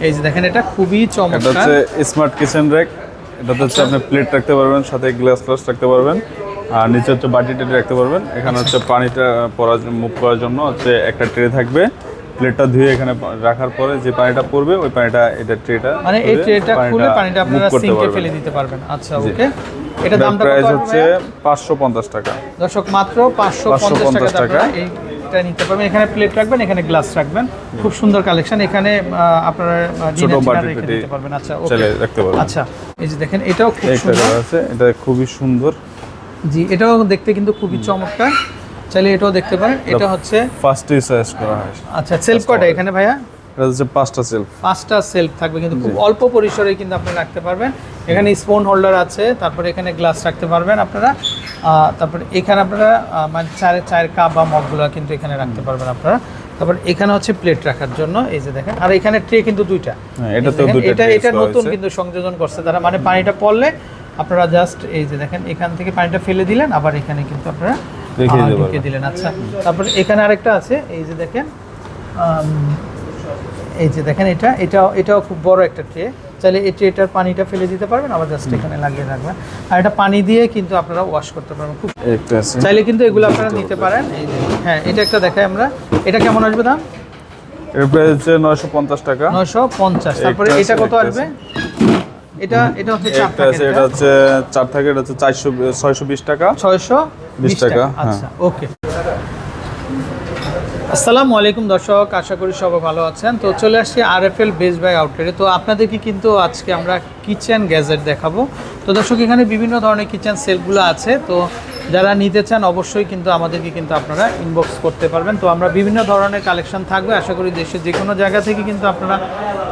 এই যে দেখেন এটা খুবই এটা চমৎকার। হচ্ছে স্মার্ট কিচেন র‍্যাক। এটাতে হচ্ছে আপনি প্লেট রাখতে পারবেন, সাথে গ্লাস রাখতে পারবেন, আর নিচে হচ্ছে বাটি টাটি রাখতে পারবেন। এখানে হচ্ছে পানিটা মুভ করার জন্য হচ্ছে একটা ট্রে থাকবে। প্লেটটা ধুয়ে এখানে রাখার পরে যে পানিটা পড়বে ওই পানিটা এটা ট্রেটা মানে এই ট্রেটা খুলে পানিটা আপনারা সিঙ্কে ফেলে দিতে পারবেন। আচ্ছা ওকে, এটা দামটা কত প্রাইস হচ্ছে 550 টাকা। দর্শক মাত্র 550 টাকা এইটা নিতে পারবেন। এখানে প্লেট রাখবেন, এখানে গ্লাস রাখবেন, খুব সুন্দর কালেকশন। এখানে আপনারা ছোট বাটি রেখে দিতে পারবেন। আচ্ছা ওকে, চলে রাখতে পারবেন। আচ্ছা এই যে দেখেন এটাও খুব সুন্দর আছে, এটা খুবই সুন্দর। জি, এটাও দেখতে কিন্তু খুবই চমৎকার, চাইলে এটাও দেখতে পারেন। এটা হচ্ছে ফার্স্ট সাইজ করা হয়। আচ্ছা সেলফ কয়টা এখানে ভাইয়া? এটা হচ্ছে 5টা সেলফ। 5টা সেলফ থাকবে, কিন্তু খুব অল্প পরিসরে কিন্তু আপনি রাখতে পারবেন। এখানে স্পুন হোল্ডার আছে, তারপরে এখানে গ্লাস রাখতে পারবেন আপনারা। তারপরে এখানে আপনারা মানে চায়ের কাপ বা মগগুলো কিন্তু এখানে রাখতে পারবেন আপনারা। তারপর এখানে হচ্ছে প্লেট রাখার জন্য, এই যে দেখেন। আর এখানে ট্রে কিন্তু দুইটা, এটা নতুন কিন্তু সংযোজন করছে তারা। মানে পানিটা পড়লে আপনারা জাস্ট এই যে দেখেন এখান থেকে পানিটা ফেলে দিলেন, আবার এখানে কিন্তু আপনারা ঢুকিয়ে দিলেন। আচ্ছা তারপর এখানে আরেকটা আছে, এই যে দেখেন, এই যে দেখেন এটাও খুব বড় একটা ট্রে। চাইলে এই ট্রেটার পানিটা ফেলে দিতে পারবেন, আবার জাস্ট এখানে লাগিয়ে রাখবেন। আর এটা পানি দিয়ে কিন্তু আপনারা ওয়াশ করতে পারবেন। খুব চাইলে কিন্তু এগুলো আপনারা নিতে পারেন। এই যে হ্যাঁ, এটা একটা দেখাই আমরা। এটা কেমন আসবে দাম? এর প্রাইস হচ্ছে 950 টাকা। 950। তারপরে এটা কত আসবে? এটা হচ্ছে 4 থাকে, এটা হচ্ছে 4 থাকে, এটা হচ্ছে 620 টাকা। 620 টাকা। আচ্ছা ওকে। আসসালামু আলাইকুম দর্শক, আশা করি সবাই ভালো আছেন। তো চলে আসছি আরএফএল বেস্ট বাই আউটলেটে। তো আপনাদেরকে কিন্তু আজকে আমরা কিচেন গ্যাজেট দেখাবো। তো দর্শক এখানে বিভিন্ন ধরনের কিচেন সেলফগুলো আছে। তো যারা নিতে চান অবশ্যই কিন্তু আমাদেরকে কিন্তু আপনারা ইনবক্স করতে পারবেন। তো আমরা বিভিন্ন ধরনের কালেকশন থাকবে, আশা করি দেশের যে কোনো জায়গা থেকে কিন্তু আপনারা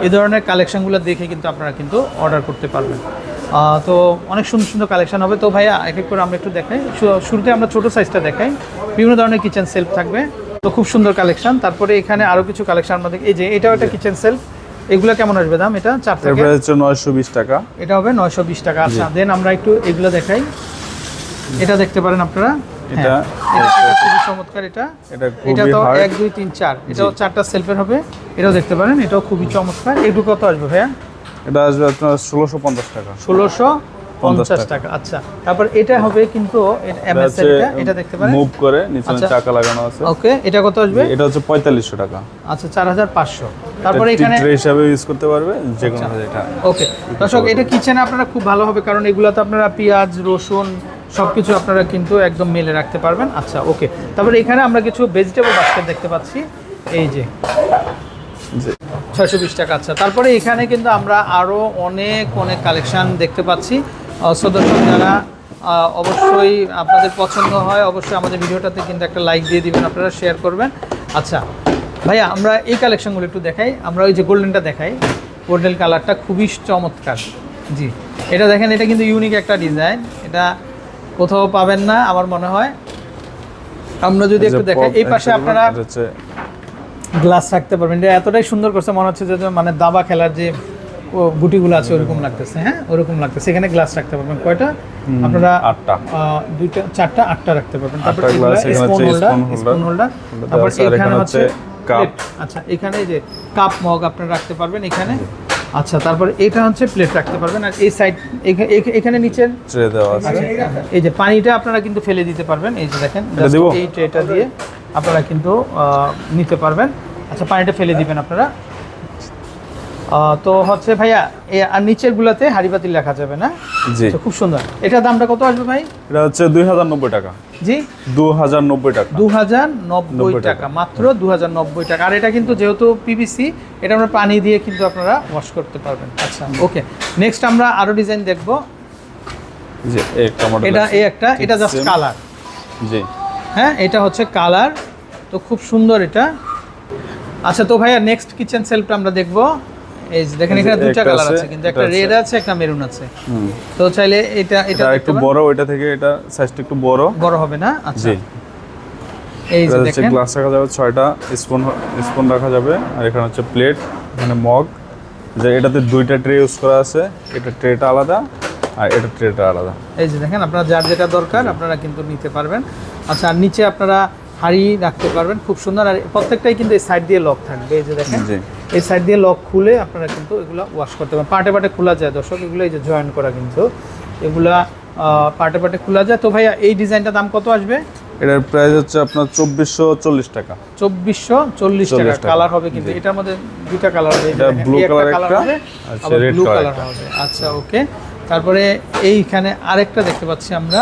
এই ধরনের কালেকশনগুলো দেখে কিন্তু আপনারা কিন্তু অর্ডার করতে পারবেন। তো অনেক সুন্দর সুন্দর কালেকশন হবে। তো ভাইয়া এক এক করে আমরা একটু দেখাই। শুরুতে আমরা ছোটো সাইজটা দেখাই। বিভিন্ন ধরনের কিচেন সেলফ থাকবে, তো খুব সুন্দর কালেকশন। তারপরে এখানে আরও কিছু কালেকশন আমাদের, এই যে এটাও একটা কিচেন সেলফ। এগুলো কেমন আসবে দাম? এটা 4 থেকে 920 টাকা। এটা হবে 920 টাকা। আচ্ছা দেন আমরা একটু এগুলো দেখাই। এটা দেখতে পারেন আপনারা, এটা খুবই চমৎকার। এটা তো 1 2 3 4, এটাও 4টা সেলফের হবে। এটাও দেখতে পারেন, এটাও খুবই চমৎকার। এটুকু কত আসবে ভাইয়া? এটা আসবে আপনার 1650 টাকা। 1650 টাকা। আচ্ছা তারপর এটা হবে কিন্তু এমএস এটা দেখতে পারেন, মুভ করে নিচে চাকা লাগানো আছে। ওকে, এটা কত আসবে? এটা হচ্ছে 4500 টাকা। আচ্ছা 4500। তারপরে এখানে ট্রে হিসাবে ইউজ করতে পারবে যে কোনো যেটা। ওকে দর্শক, এটা কিচেনে আপনারা খুব ভালো হবে, কারণ এগুলাতে আপনারা পেঁয়াজ রসুন সবকিছু আপনারা কিন্তু একদম মেলে রাখতে পারবেন। আচ্ছা ওকে, তারপরে এখানে আমরা কিছু ভেজিটেবল বাস্কেট দেখতে পাচ্ছি, এই যে 620 টাকা। আচ্ছা তারপরে এখানে কিন্তু আমরা আরও অনেক কালেকশান দেখতে পাচ্ছি। দর্শক যারা অবশ্যই আপনাদের পছন্দ হয় অবশ্যই আমাদের ভিডিওটাতে কিন্তু একটা লাইক দিয়ে দিবেন, আপনারা শেয়ার করবেন। আচ্ছা ভাইয়া আমরা এই কালেকশানগুলো একটু দেখাই। আমরা ওই যে গোল্ডেনটা দেখাই, গোল্ডেন কালারটা খুবই চমৎকার। জি এটা দেখেন, এটা কিন্তু ইউনিক একটা ডিজাইন, এটা কোথাও পাবেন না আমার মনে হয়। আমরা যদি একটু দেখাই, এই পাশে আপনারা গ্লাস রাখতে পারবেন। এটা এতটাই সুন্দর করছে, মনে হচ্ছে যে মানে দাবা খেলার যে গুটিগুলো আছে ওরকম লাগতেছে। হ্যাঁ ওরকম লাগতেছে। এখানে গ্লাস রাখতে পারবেন কয়টা? আপনারা 8টা, 2টা 4টা 8টা রাখতে পারবেন। তারপর স্পুন হোল্ডার, তারপর এখানে হচ্ছে কাপ। আচ্ছা এখানে যে কাপ মগ আপনারা রাখতে পারবেন এখানে। আচ্ছা তারপর এটা হচ্ছে প্লেট রাখতে পারবেন। আর এই সাইড এখানে নিচের ট্রে দেওয়া আছে। এই যে পানিটা আপনারা কিন্তু ফেলে দিতে পারবেন। এই যে দেখেন এই ট্রেটা দিয়ে আপনারা কিন্তু নিতে পারবেন। আচ্ছা পানিটা ফেলে দিবেন আপনারা। তো হচ্ছে ভাইয়া আর নিচের গুলাতে হাড়ি পাতিল রাখা যাবে না? জি খুব সুন্দর। এটার দামটা কত আসবে ভাই? এটা হচ্ছে 2090 টাকা। জি 2090 টাকা। 2090 টাকা, মাত্র 2090 টাকা। আর এটা কিন্তু যেহেতু পিভিসি, এটা আমরা পানি দিয়ে কিন্তু আপনারা ওয়াশ করতে পারবেন। আচ্ছা ওকে, নেক্সট আমরা আরো ডিজাইন দেখব। জি একটা মডেল, এটা জাস্ট কালার। জি হ্যাঁ এটা হচ্ছে কালার, তো খুব সুন্দর এটা। আচ্ছা তো ভাইয়া নেক্সট কিচেন সেলফটা আমরা দেখব। এই যে দেখেন এখানে দুটো কালার আছে, কিন্তু একটা রেড আছে একটা মেরুন আছে। তো চাইলে এটা একটু বড়, ওইটা থেকে এটা সাইজটা একটু বড় হবে না? আচ্ছা জি এই যে দেখেন গ্লাস রাখা যাবে, 6টা স্পুন রাখা যাবে। আর এখানে হচ্ছে প্লেট, এখানে মগ। যে এটাতে 2টা ট্রে ইউজ করা আছে, এটা ট্রেটা আলাদা আর এটা ট্রেটা আলাদা। এই যে দেখেন আপনারা যার যেটা দরকার আপনারা কিন্তু নিতে পারবেন। আচ্ছা আর নিচে আপনারা হাড়ি রাখতে পারবেন, খুব সুন্দর। আর প্রত্যেকটাই কিন্তু এই সাইড দিয়ে লক থাকবে, এই যে দেখেন জি। এই সাইড দিয়ে লক খুলে আপনারা কিন্তু এগুলো ওয়াশ করতে পারেন। পার্টে পার্টে খোলা যায় দর্শক, এগুলো এই যে জয়েন করা, কিন্তু এগুলা পার্টে পার্টে খোলা যায়। তো ভাইয়া এই ডিজাইনটার দাম কত আসবে? এটার প্রাইস হচ্ছে আপনার 2440 টাকা। 2440 টাকা। কালার হবে কিন্তু এটার মধ্যে দুইটা কালার হবে, এটা ব্লু কালার একটা, আচ্ছা রেড কালার হবে। আচ্ছা ওকে। তারপরে এইখানে আরেকটা দেখতে পাচ্ছি আমরা,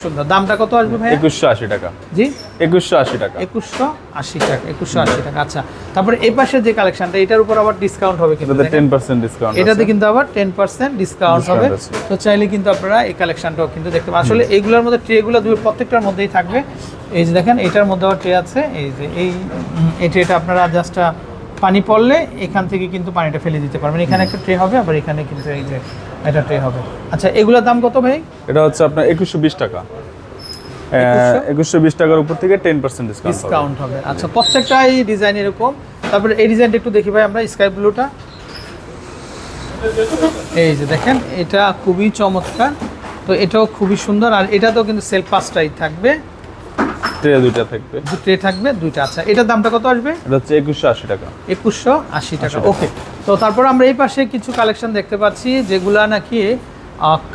সুন্দর। দামটা কত আসবে ভাই? 2180 টাকা। জি 2180 টাকা। 2180 টাকা, 2180 টাকা। আচ্ছা, তারপরে এই পাশে যে কালেকশনটা, এটার উপর আবার ডিসকাউন্ট হবে কিন্তু, এটাতে 10% ডিসকাউন্ট আছে। এটাতে কিন্তু আবার 10% ডিসকাউন্ট হবে। তো চাইলে কিন্তু আপনারা এই কালেকশনটাও কিন্তু দেখতে পাবেন। আসলে এইগুলোর মধ্যে ট্রেগুলো প্রত্যেকটার মধ্যেই থাকবে। এই যে দেখেন এটার মধ্যে আবার ট্রে আছে, এই যে এই ট্রেটা আপনারা জাস্ট পানি পড়লে এখান থেকে কিন্তু পানিটা ফেলে দিতে পারবেন। এখানে একটা ট্রে হবে, আবার এখানে কিন্তু এই যে এটা ট্রে হবে। আচ্ছা, এগুলোর দাম কত ভাই? এটা হচ্ছে আপনার 2120 টাকা। 2120 টাকার উপর থেকে 10% ডিসকাউন্ট হবে। আচ্ছা, প্রত্যেকটাই ডিজাইন এরকম। তারপরে এই ডিজাইনটা একটু দেখি ভাই আমরা, স্কাই ব্লুটা। এই যে দেখেন এটা খুবই চমৎকার, তো এটাও খুবই সুন্দর। আর এটাতেও কিন্তু সেলফ পাঁচটাই থাকবে, ট্রে দুইটা থাকবে, ট্রে থাকবে দুইটা। আচ্ছা, এটার দামটা কত আসবে? এটা হচ্ছে 2180 টাকা। 2180 টাকা। ওকে। তো তারপর আমরা এই পাশে কিছু কালেকশন দেখতে পাচ্ছি যেগুলা নাকি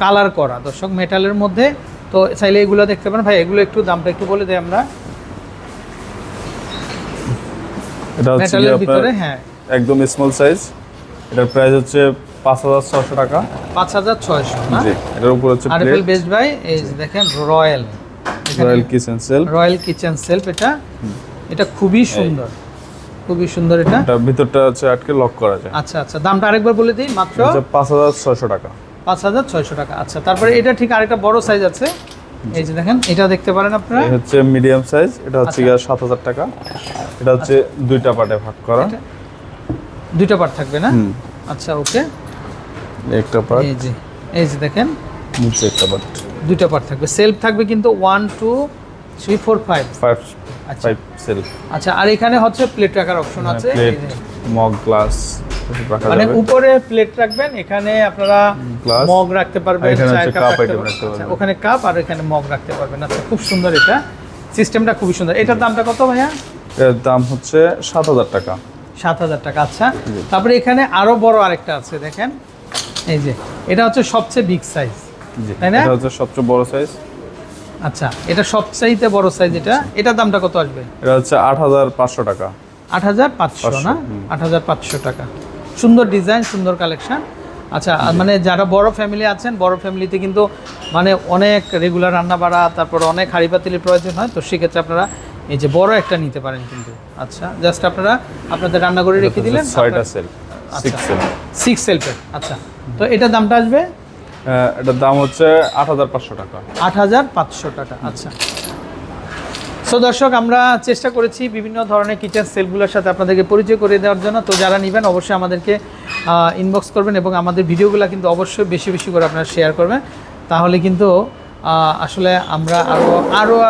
কালার করা দর্শক, মেটালের মধ্যে। তো চাইলে এগুলো দেখতে পারেন ভাই। এগুলো একটু দামটা একটু বলে দেয় আমরা। এটা হচ্ছে মেটালের ভিতরে, হ্যাঁ একদম স্মল সাইজ। এটার প্রাইস হচ্ছে 5600 টাকা। 5600 না? জি। এটার উপর হচ্ছে আরএফএল প্লেট, বেস্ট বাই, এই যে দেখেন royal kitchen self. Royal kitchen self. এটা খুবই সুন্দর, খুবই সুন্দর। এটা ভিতরটা হচ্ছে আটকে লক করা যায়। আচ্ছা আচ্ছা, দামটা আরেকবার বলে দিই। মাত্র 5600 টাকা। 5600 টাকা। আচ্ছা, তারপরে এটা ঠিক আরেকটা বড় সাইজ আছে, এই যে দেখেন এটা দেখতে পারেন আপনারা। এটা হচ্ছে মিডিয়াম সাইজ। এটা হচ্ছে 7000 টাকা। এটা হচ্ছে দুইটা পার্টে ভাগ করা, দুইটা পার্ট থাকবে না? আচ্ছা ওকে। একটা পার্ট, এই যে দেখেন নিচে একটা পার্ট, দুইটা পার্ট থাকবে। সেলফ থাকবে কিন্তু 1 2 3 4 5 5 সেলফ। আচ্ছা, আর এখানে হচ্ছে প্লেট রাখার অপশন আছে, প্লেট, মগ, গ্লাস রাখা মানে যাবে। উপরে প্লেট রাখবেন, এখানে আপনারা গ্লাস, মগ রাখতে পারবেন, এখানে চায়ের হচ্ছে কাপ কাপ রাখতে আইটেম পারবেন। রাখতে পারবেন। আচ্ছা, ওখানে কাপ আর এখানে মগ রাখতে পারবেন। আচ্ছা, খুব সুন্দর। এটা সিস্টেমটা খুবই সুন্দর। এটার দামটা কত ভাইয়া? এর দাম হচ্ছে 7000 টাকা। 7000 টাকা। আচ্ছা, তারপরে এখানে আরো বড় আরেকটা আছে, দেখেন এই যে এটা হচ্ছে সবচেয়ে বিগ সাইজ, জি, তাই না? এটা হচ্ছে সবচেয়ে বড় সাইজ। আচ্ছা, এটা সবচাইতে বড় সাইজ। এটার দামটা কত আসবে? এটা হচ্ছে 8500 টাকা। 8500 না? 8500 টাকা। সুন্দর ডিজাইন, সুন্দর কালেকশন। আচ্ছা, মানে যারা বড় ফ্যামিলি আছেন, বড় ফ্যামিলিতে কিন্তু মানে অনেক রেগুলার রান্না বাড়া, তারপর অনেক হাঁড়ি পাতিলের প্রয়োজন হয়, তো সেক্ষেত্রে আপনারা এই যে বড় একটা নিতে পারেন কিন্তু। আচ্ছা, জাস্ট আপনারা আপনাদের রান্নাঘরে রেখে দিলেন। 6টা সেলফ, 6 সেলফ, 6 সেলফের। আচ্ছা, তো এটার দামটা আসবে? এটার দাম হচ্ছে 8500 টাকা। 8500 টাকা। আচ্ছা, সো দর্শক, আমরা চেষ্টা করেছি বিভিন্ন ধরনের কিচেন সেলফগুলোর সাথে আপনাদেরকে পরিচয় করে দেওয়ার জন্য। তো যারা নেবেন অবশ্যই আমাদেরকে ইনবক্স করবেন, এবং আমাদের ভিডিওগুলো কিন্তু অবশ্যই বেশি বেশি করে আপনারা শেয়ার করবেন। তাহলে কিন্তু আসলে আমরা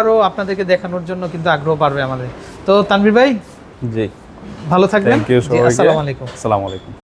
আরও আপনাদেরকে দেখানোর জন্য কিন্তু আগ্রহ বাড়বে আমাদের। তো তানভীর ভাই, জি, ভালো থাকবেন। থ্যাংক ইউ সবাইকে। আসসালামু আলাইকুম। আসসালামু আলাইকুম।